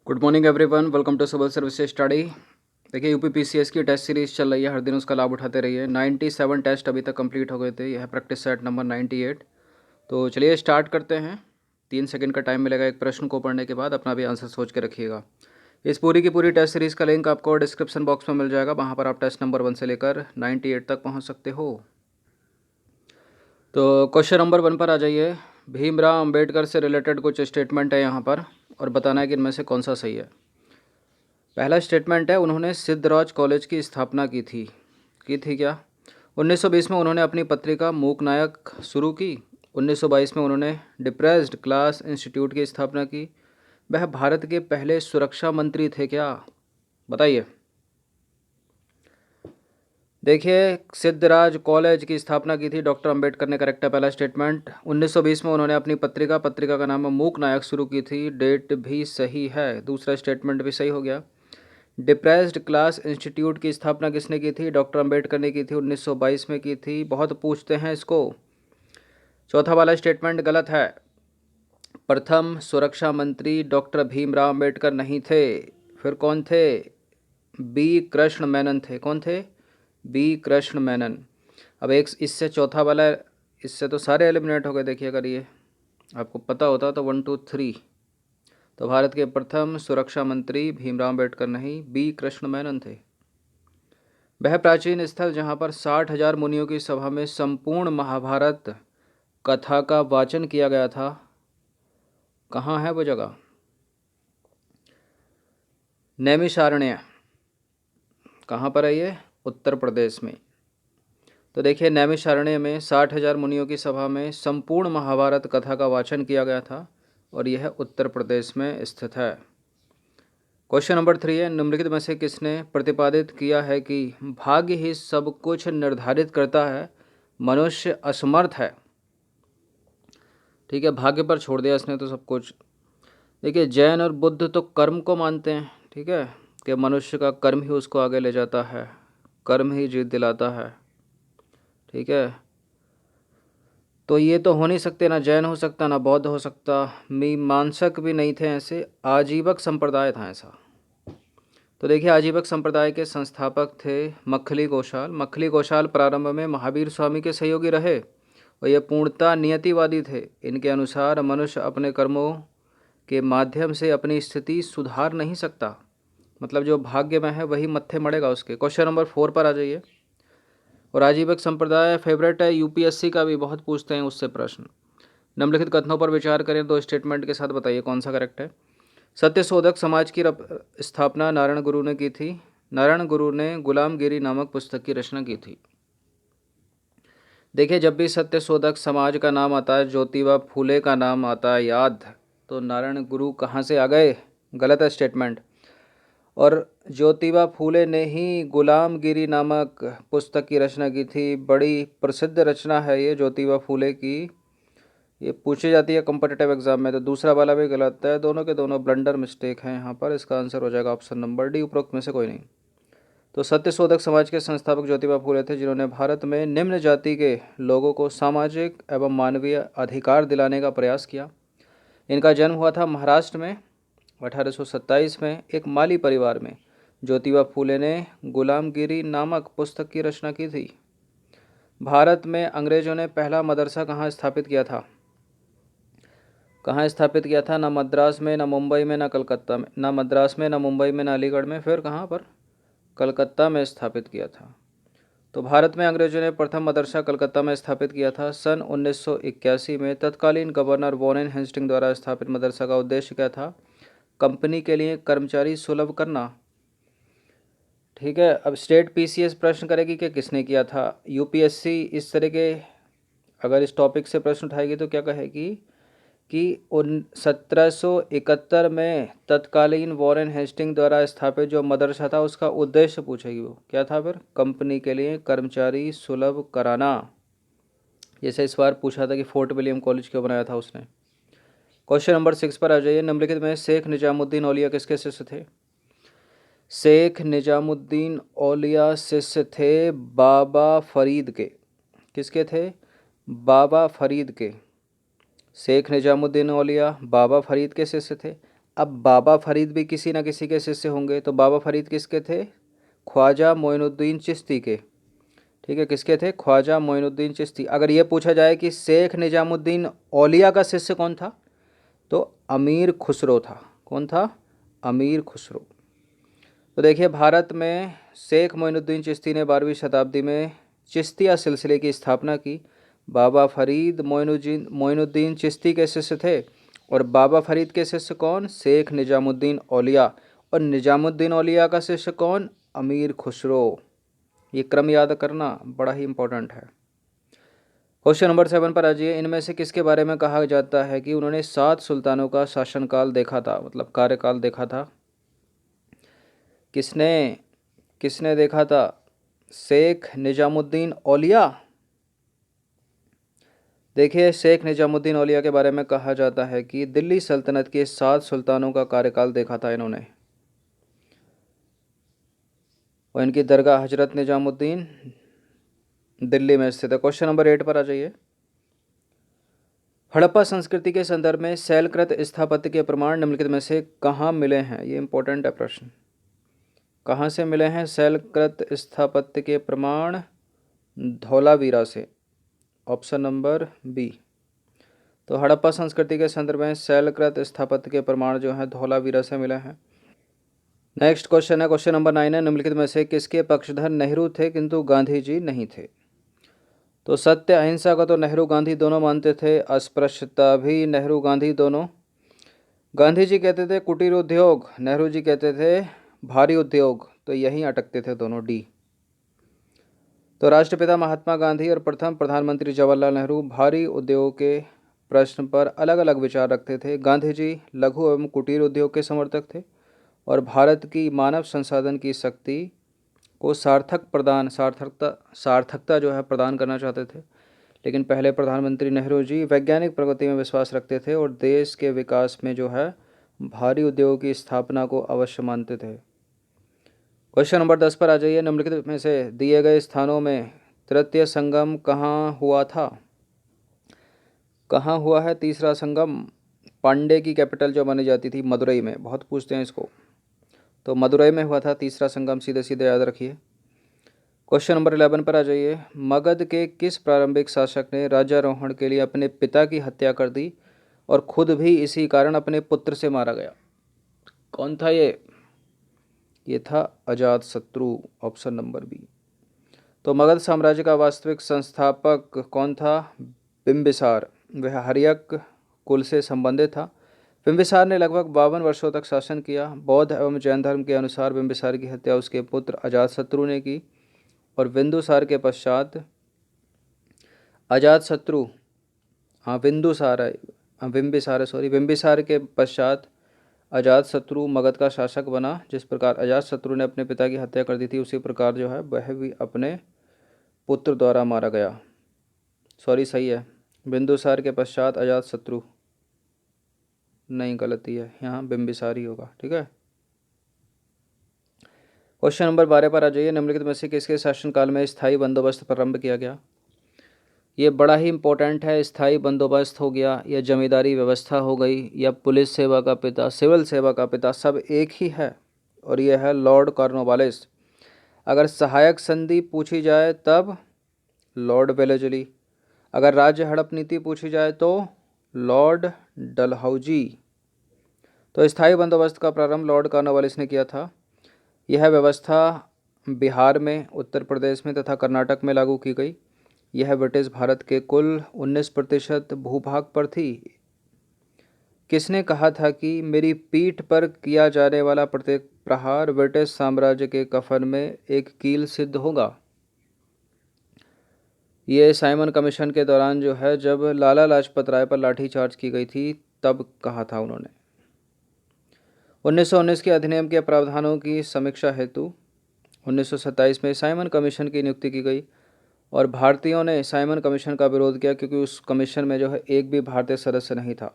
Good morning everyone, welcome to civil service study. देखिए UPPCS की test series चल रही है, हर दिन उसका लाभ उठाते रहिए। 97 टेस्ट अभी तक कंप्लीट हो गए थे। यह है प्रैक्टिस सेट नंबर 98। तो चलिए स्टार्ट करते हैं। 3 सेकंड का टाइम मिलेगा एक प्रश्न को पढ़ने के बाद, अपना भी आंसर सोच के रखिएगा। इस पूरी की पूरी टेस्ट सीरीज़ का लिंक आपको डिस्क्रिप्शन बॉक्स में मिल जाएगा, वहाँ पर आप टेस्ट नंबर 1 से लेकर 98 तक पहुँच सकते हो। तो क्वेश्चन नंबर 1 पर आ जाइए। भीमराव अंबेडकर से रिलेटेड कुछ स्टेटमेंट है यहाँ पर, और बताना है कि इनमें से कौन सा सही है। पहला स्टेटमेंट है, उन्होंने सिद्धराज कॉलेज की स्थापना की थी क्या? 1920 में उन्होंने अपनी पत्रिका मूक नायक शुरू की। 1922 में उन्होंने डिप्रेस्ड क्लास इंस्टीट्यूट की स्थापना की। वह भारत के पहले सुरक्षा मंत्री थे क्या? बताइए। देखिए, सिद्धराज कॉलेज की स्थापना की थी डॉक्टर अंबेडकर ने, करेक्ट है पहला स्टेटमेंट। 1920 में उन्होंने अपनी पत्रिका का नाम मूक नायक शुरू की थी, डेट भी सही है। दूसरा स्टेटमेंट भी सही हो गया। डिप्रेस्ड क्लास इंस्टीट्यूट की स्थापना किसने की थी? डॉक्टर अंबेडकर ने की थी, 1922 में की थी। बहुत पूछते हैं इसको। चौथा वाला स्टेटमेंट गलत है। प्रथम सुरक्षा मंत्री डॉक्टर भीमराव अंबेडकर नहीं थे। फिर कौन थे? बी कृष्ण मेनन थे। कौन थे? बी कृष्ण मेनन। अब एक इससे चौथा वाला, इससे तो सारे एलिमिनेट हो गए। देखिए अगर ये आपको पता होता तो 1 2 3, तो भारत के प्रथम सुरक्षा मंत्री भीमराव अंबेडकर नहीं, बी कृष्ण मेनन थे। वह प्राचीन स्थल जहाँ पर 60,000 मुनियों की सभा में संपूर्ण महाभारत कथा का वाचन किया गया था, कहाँ है वो जगह? नैमिषारण्य। कहाँ पर है ये? उत्तर प्रदेश में। तो देखिए, नैमिषारण्य में 60,000 मुनियों की सभा में संपूर्ण महाभारत कथा का वाचन किया गया था, और यह उत्तर प्रदेश में स्थित है। क्वेश्चन नंबर 3 है, निम्नलिखित में से किसने प्रतिपादित किया है कि भाग्य ही सब कुछ निर्धारित करता है, मनुष्य असमर्थ है? ठीक है, भाग्य पर छोड़ दिया इसने तो सब कुछ। देखिए, जैन और बुद्ध तो कर्म को मानते हैं, ठीक है, कि मनुष्य का कर्म ही उसको आगे ले जाता है, कर्म ही जीत दिलाता है। ठीक है, तो ये तो हो नहीं सकते, ना जैन हो सकता ना बौद्ध हो सकता। मीमांसक भी नहीं थे ऐसे, आजीवक संप्रदाय था ऐसा। तो देखिए, आजीवक संप्रदाय के संस्थापक थे मक्खली गोशाल। मक्खली गोशाल प्रारंभ में महावीर स्वामी के सहयोगी रहे, और ये पूर्णतः नियतिवादी थे। इनके अनुसार मनुष्य अपने कर्मों के माध्यम से अपनी स्थिति सुधार नहीं सकता, मतलब जो भाग्य में है वही मत्थे मड़ेगा उसके। क्वेश्चन नंबर 4 पर आ जाइए। और आजीवक संप्रदाय फेवरेट है, यूपीएससी का भी बहुत पूछते हैं उससे प्रश्न। निम्नलिखित कथनों पर विचार करें, दो स्टेटमेंट के साथ बताइए कौन सा करेक्ट है। सत्यशोधक समाज की स्थापना नारायण गुरु ने की थी। नारायण गुरु ने गुलामगिरी नामक पुस्तक की रचना की थी। देखिए, जब भी सत्यशोधक समाज का नाम आता है, ज्योतिबा फूले का नाम आता है याद, तो नारायण गुरु कहाँ से आ गए? गलत है स्टेटमेंट। और ज्योतिबा फूले ने ही गुलामगिरी नामक पुस्तक की रचना की थी। बड़ी प्रसिद्ध रचना है ये ज्योतिबा फूले की, ये पूछी जाती है कॉम्पिटिटिव एग्जाम में। तो दूसरा वाला भी गलत है, दोनों के दोनों ब्लंडर मिस्टेक हैं यहाँ पर। इसका आंसर हो जाएगा ऑप्शन नंबर डी, उपरोक्त में से कोई नहीं। तो सत्यशोधक समाज के संस्थापक ज्योतिबा फूले थे, जिन्होंने भारत में निम्न जाति के लोगों को सामाजिक एवं मानवीय अधिकार दिलाने का प्रयास किया। इनका जन्म हुआ था महाराष्ट्र में 1827 में, एक माली परिवार में। ज्योतिबा फूले ने गुलामगिरी नामक पुस्तक की रचना की थी। भारत में अंग्रेजों ने पहला मदरसा कहाँ स्थापित किया था? कहाँ स्थापित किया था? ना मद्रास में, ना मुंबई में, ना कलकत्ता में। ना मद्रास में, ना मुंबई में, ना अलीगढ़ में, फिर कहाँ पर? कलकत्ता में स्थापित किया था। तो भारत में अंग्रेजों ने प्रथम मदरसा कलकत्ता में स्थापित किया था सन 1981 में। तत्कालीन गवर्नर वॉरेन हेस्टिंग द्वारा स्थापित मदरसा का उद्देश्य क्या था? कंपनी के लिए कर्मचारी सुलभ करना। ठीक है, अब स्टेट पीसीएस प्रश्न करेगी कि किसने किया था। यूपीएससी इस तरह के अगर इस टॉपिक से प्रश्न उठाएगी तो क्या कहेगी कि 1771 में तत्कालीन वॉरेन हेस्टिंग द्वारा स्थापित जो मदरसा था उसका उद्देश्य पूछेगी। वो क्या था? फिर कंपनी के लिए कर्मचारी सुलभ कराना। जैसे इस बार पूछा था कि फोर्ट विलियम कॉलेज क्यों बनाया था उसने। क्वेश्चन नंबर 6 पर आ जाइए। निम्नलिखित में शेख निजामुद्दीन औलिया किसके शिष्य थे? शेख निजामुद्दीन औलिया शिष्य थे बाबा फरीद के। किसके थे? बाबा फरीद के। शेख निजामुद्दीन औलिया बाबा फरीद के शिष्य थे। अब बाबा फरीद भी किसी न किसी के शिष्य होंगे, तो बाबा फरीद किसके थे? ख्वाजा मोइनुद्दीन चिश्ती के। ठीक है, किसके थे? ख्वाजा मोइनुद्दीन चिश्ती। अगर ये पूछा जाए कि शेख निजामुद्दीन औलिया का शिष्य कौन था, तो अमीर खुसरो था। कौन था? अमीर खुसरो। तो देखिए, भारत में शेख मोइनुद्दीन चिश्ती ने 12वीं शताब्दी में चिश्तिया सिलसिले की स्थापना की। बाबा फरीद मोइनुद्दीन चिश्ती के शिष्य थे, और बाबा फरीद के शिष्य कौन? शेख निजामुद्दीन औलिया। और निजामुद्दीन औलिया का शिष्य कौन? अमीर खुसरो। ये क्रम याद करना बड़ा ही इंपॉर्टेंट है। क्वेश्चन नंबर 7 पर आ जाइए। इनमें से किसके बारे में कहा जाता है कि उन्होंने 7 सुल्तानों का शासनकाल देखा था, मतलब कार्यकाल देखा था? किसने किसने देखा था? शेख निजामुद्दीन औलिया। देखिए, शेख निजामुद्दीन औलिया के बारे में कहा जाता है कि दिल्ली सल्तनत के 7 सुल्तानों का कार्यकाल देखा था इन्होंने, और इनकी दरगाह हजरत निजामुद्दीन दिल्ली में स्थित है। क्वेश्चन नंबर 8 पर आ जाइए। हड़प्पा संस्कृति के संदर्भ में शैलकृत स्थापत्य के प्रमाण निम्नलिखित में से कहाँ मिले हैं? ये इंपॉर्टेंट है प्रश्न। कहाँ से मिले हैं शैलकृत स्थापत्य के प्रमाण? धौलावीरा से। Option number B. तो हड़प्पा संस्कृति के संदर्भ में शैलकृत स्थापत्य के प्रमाण जो है धौलावीरा से मिले हैं। नेक्स्ट क्वेश्चन है, क्वेश्चन नंबर 9 है। निम्नलिखित में से किसके पक्षधर नेहरू थे किंतु गांधी जी नहीं थे? तो सत्य अहिंसा का तो नेहरू गांधी दोनों मानते थे, अस्पृश्यता भी नेहरू गांधी दोनों। गांधी जी कहते थे कुटीर उद्योग, नेहरू जी कहते थे भारी उद्योग, तो यहीं अटकते थे दोनों, डी। तो राष्ट्रपिता महात्मा गांधी और प्रथम प्रधानमंत्री जवाहरलाल नेहरू भारी उद्योग के प्रश्न पर अलग अलग विचार रखते थे। गांधी जी लघु एवं कुटीर उद्योग के समर्थक थे और भारत की मानव संसाधन की शक्ति को सार्थकता जो है प्रदान करना चाहते थे। लेकिन पहले प्रधानमंत्री नेहरू जी वैज्ञानिक प्रगति में विश्वास रखते थे और देश के विकास में जो है भारी उद्योग की स्थापना को अवश्य मानते थे। क्वेश्चन नंबर 10 पर आ जाइए। निम्नलिखित में से दिए गए स्थानों में तृतीय संगम कहाँ हुआ था? कहाँ हुआ है तीसरा संगम? पांडे की कैपिटल जो मानी जाती थी मदुरई में, बहुत पूछते हैं इसको, तो मदुरई में हुआ था तीसरा संगम, सीधे सीधे याद रखिए। क्वेश्चन नंबर 11 पर आ जाइए। मगध के किस प्रारंभिक शासक ने राज्यारोहण के लिए अपने पिता की हत्या कर दी और खुद भी इसी कारण अपने पुत्र से मारा गया? कौन था ये? ये था अजातशत्रु। Option number B. तो मगध साम्राज्य का वास्तविक संस्थापक कौन था? बिम्बिसार। वह हर्यक कुल से संबंधित था। बिम्बिसार ने लगभग 52 वर्षों तक शासन किया। बौद्ध एवं जैन धर्म के अनुसार बिम्बिसार की हत्या उसके पुत्र अजातशत्रु ने की, और बिंदुसार के पश्चात अजातशत्रु, हाँ बिंदुसार है, हाँ बिम्बिसार है, सॉरी, बिम्बिसार के पश्चात अजातशत्रु मगध का शासक बना। जिस प्रकार अजातशत्रु ने अपने पिता की हत्या कर दी थी, उसी प्रकार जो है वह भी अपने पुत्र द्वारा मारा गया। सॉरी, सही है, बिंदुसार के पश्चात अजातशत्रु, नहीं गलती है, यहाँ बिम्बिसार ही होगा। ठीक है, क्वेश्चन नंबर 12 पर आ जाइए। निम्नलिखित में से किसके शासनकाल में स्थायी बंदोबस्त प्रारंभ किया गया? ये बड़ा ही इंपॉर्टेंट है। स्थायी बंदोबस्त हो गया, या जमींदारी व्यवस्था हो गई, या पुलिस सेवा का पिता, सिविल सेवा का पिता, सब एक ही है, और यह है लॉर्ड कॉर्नवालिस। अगर सहायक संधि पूछी जाए तब लॉर्ड वेलेजली। अगर राज्य हड़प नीति पूछी जाए तो लॉर्ड डलहौजी। तो स्थायी बंदोबस्त का प्रारंभ लॉर्ड कॉर्नवालिस ने किया था। यह व्यवस्था बिहार में, उत्तर प्रदेश में तथा कर्नाटक में लागू की गई। यह ब्रिटिश भारत के कुल 19% भूभाग पर थी। किसने कहा था कि मेरी पीठ पर किया जाने वाला प्रत्येक प्रहार ब्रिटिश साम्राज्य के कफन में एक कील सिद्ध होगा? ये साइमन कमीशन के दौरान जो है, जब लाला लाजपत राय पर लाठीचार्ज की गई थी, तब कहा था उन्होंने। 1919 के अधिनियम के प्रावधानों की समीक्षा हेतु 1927 में साइमन कमीशन की नियुक्ति की गई, और भारतीयों ने साइमन कमीशन का विरोध किया क्योंकि उस कमीशन में जो है एक भी भारतीय सदस्य नहीं था।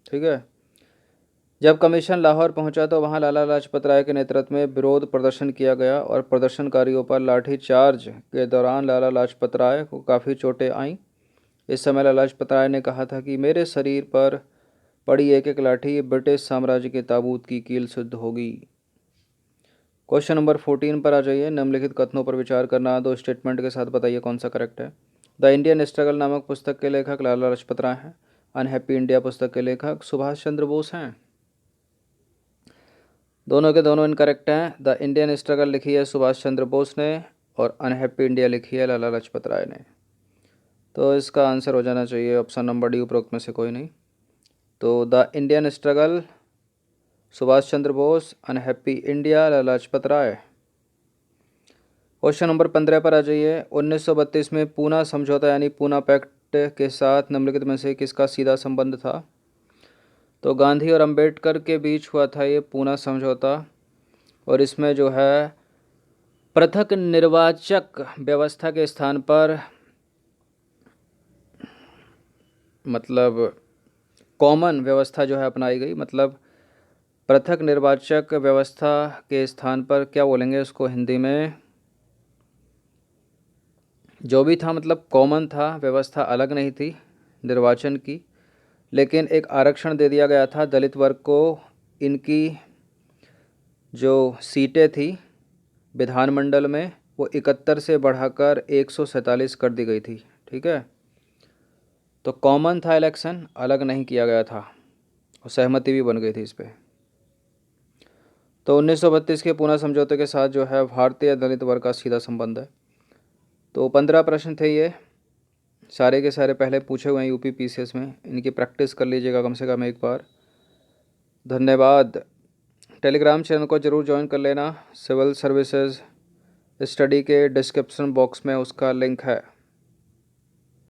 ठीक है, जब कमीशन लाहौर पहुंचा तो वहां लाला लाजपत राय के नेतृत्व में विरोध प्रदर्शन किया गया, और प्रदर्शनकारियों पर लाठीचार्ज के दौरान लाला लाजपत राय को काफ़ी चोटें आईं। इस समय लाला लाजपत राय ने कहा था कि मेरे शरीर पर पड़ी एक एक लाठी ब्रिटिश साम्राज्य के ताबूत की कील सिद्ध होगी। क्वेश्चन नंबर 14 पर आ जाइए। निम्नलिखित कथनों पर विचार करना, दो स्टेटमेंट के साथ बताइए कौन सा करेक्ट है। द इंडियन स्ट्रगल नामक पुस्तक के लेखक लाला लाजपत राय हैं। अनहैप्पी इंडिया पुस्तक के लेखक सुभाष चंद्र बोस हैं। दोनों के दोनों इनकरेक्ट हैं। द इंडियन स्ट्रगल लिखी है सुभाष चंद्र बोस ने और अनहैप्पी इंडिया लिखी है लाला लाजपत राय ने। तो इसका आंसर हो जाना चाहिए ऑप्शन नंबर डी, उपरोक्त में से कोई नहीं। तो the Indian struggle Subhash Chandra Bose, unhappy India Lala Lajpat Rai. Question number 15 पर आ जाइए। 1932 में पूना समझौता यानी पूना पैक्ट के साथ निम्नलिखित में से किसका सीधा संबंध था। तो गांधी और अंबेडकर के बीच हुआ था ये पूना समझौता, और इसमें जो है पृथक निर्वाचक व्यवस्था के स्थान पर मतलब कॉमन व्यवस्था जो है अपनाई गई। मतलब पृथक निर्वाचक व्यवस्था के स्थान पर क्या बोलेंगे उसको हिंदी में, जो भी था मतलब कॉमन था, व्यवस्था अलग नहीं थी निर्वाचन की, लेकिन एक आरक्षण दे दिया गया था दलित वर्ग को। इनकी जो सीटें थी विधानमंडल में वो 71 से बढ़ाकर 147 कर दी गई थी। ठीक है, तो कॉमन था इलेक्शन, अलग नहीं किया गया था, और सहमति भी बन गई थी इस पर। तो 1932 के पूना समझौते के साथ जो है भारतीय दलित वर्ग का सीधा संबंध है। तो 15 प्रश्न थे ये, सारे के सारे पहले पूछे हुए हैं यूपी पीसीएस में, इनकी प्रैक्टिस कर लीजिएगा कम से कम एक बार। धन्यवाद। टेलीग्राम चैनल को ज़रूर ज्वाइन कर लेना। सिविल सर्विसेज स्टडी के डिस्क्रिप्शन बॉक्स में उसका लिंक है।